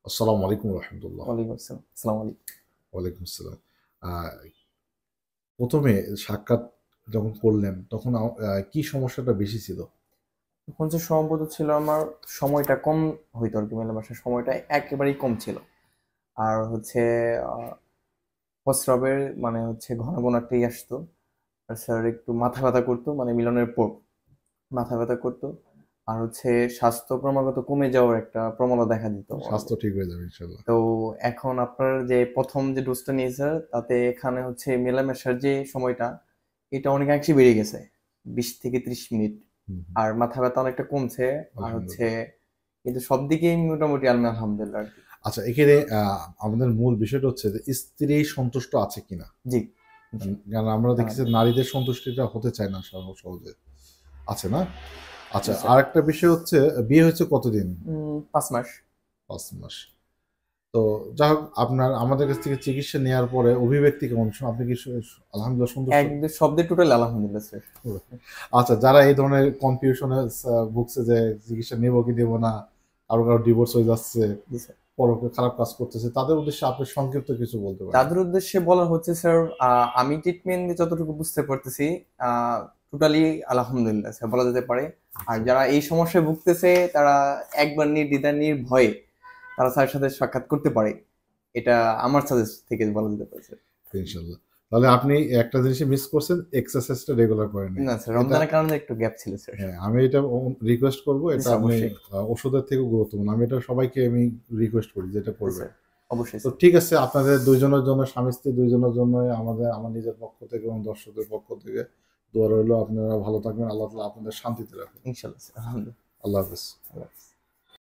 আসসালামু আলাইকুম রহমতুল্লাহ। ওয়ালাইকুম আসসালাম। আসসালামু আলাইকুম। ওয়ালাইকুম আসসালাম। আহ, প্রথমে সাক্ষাৎ যখন করলেন তখন কি সমস্যাটা বেশি ছিল? তখন যে সম্ভবত ছিল আমার সময়টা কম হইতো আরকি মেলামেশার সময়টা একেবারেই কম ছিল। আর হচ্ছে আহ প্রস্রাবের মানে হচ্ছে ঘন ঘন একটাই আসতো। আর স্যার একটু মাথা ব্যথা করতো মানে মিলনের পর মাথা ব্যথা করতো। আর হচ্ছে স্বাস্থ্য ক্রমাগত কমে যাওয়ার একটা প্রবণতা দেখা দিত আমার স্বাস্থ্য মধ্যে। ঠিক হয়ে যাবে ইনশাল্লাহ। তো এখন আপনার যে প্রথম যে ডোজটা নিয়েছে স্যার, তাতে এখানে হচ্ছে মেলামেশার যে সময়টা এটা অনেকাংশে বেড়ে গেছে, 20 থেকে 30 মিনিট। হুম, হুম। আর মাথা ব্যথা অনেকটা কমছে। আর হচ্ছে আলহামদুলিল্লাহ। কিন্তু সব দিকেই মোটামুটি আলহামদুলিল্লাহ আর কি। আচ্ছা, এখানে আমাদের মূল বিষয়টা হচ্ছে যে স্ত্রী সন্তুষ্ট আছে কিনা। জি। কারণ আমরা দেখছি আলহামদুলিল্লাহ। নারীদের সন্তুষ্টিটা হতে চায় না সহজে। আছে না? আচ্ছা, জি স্যার। আর একটা বিষয় হচ্ছে, বিয়ে হয়েছে কতদিন? 5 মাস। 5 মাস। তো যাই হোক, আপনার আমাদের কাছ থেকে চিকিৎসা নেওয়ার পরে অভিব্যক্তি কেমন? আপনি কি আলহামদুলিল্লাহ সন্তুষ্ট? একদম শব্দে টোটাল আলহামদুলিল্লাহ স্যার। আচ্ছা, যারা এই ধরনের কনফিউশনে ভুগছে যে চিকিৎসা নেবো কি নেবো না, কারো কারো ডিভোর্স হয়ে যাচ্ছে, জি স্যার। পরকে খারাপ কাজ করতেছে, তাদের উদ্দেশ্যে আপনি সংক্ষিপ্ত কিছু বলতে পারেন? তাদের উদ্দেশ্যে বলা হচ্ছে স্যার, আমি ট্রিটমেন্ট যতটুকু বুঝতে পারতেছি, টোটালি আলহামদুলিল্লাহ স্যার বলা যেতে পারে। আর আচ্ছা, যারা এই সমস্যায় ভুগতেছে তারা একবার নির্দ্বিধায় নির্ভয়ে তারা স্যারের সাথে সাক্ষাৎ করতে পারে। এটা আমার সাজেস্ট থেকে বলা যেতে পারে স্যার। ইনশাল্লাহ। তাহলে আপনি একটা জিনিসই মিস করছেন, এক্সারসাইজটা রেগুলার করেন নাই। না স্যার, এটা, রমজানের কারণে একটু গ্যাপ ছিল স্যার। হ্যাঁ, আমি এটা রিকোয়েস্ট করব, জি এটা স্যার, আপনি অবশ্যই। ওষুধের থেকেও গুরুত্বপূর্ণ। আমি এটা সবাইকে আমি রিকোয়েস্ট করি যে এটা জি করবেন। স্যার, অবশ্যই তো স্যার। ঠিক আছে, আপনাদের দুইজনের জন্য, স্বামী স্ত্রী দুইজনের জন্য আমার নিজের পক্ষ থেকে এবং দর্শকদের পক্ষ থেকে দোয়া রইল। আপনারা ভালো থাকবেন। আল্লাহ তাআলা আপনাদের শান্তিতে রাখুন। ইনশাল্লাহ স্যার, আলহামদুলিল্লাহ। আল্লাহ হাফেজ। আল্লাহ হাফেজ।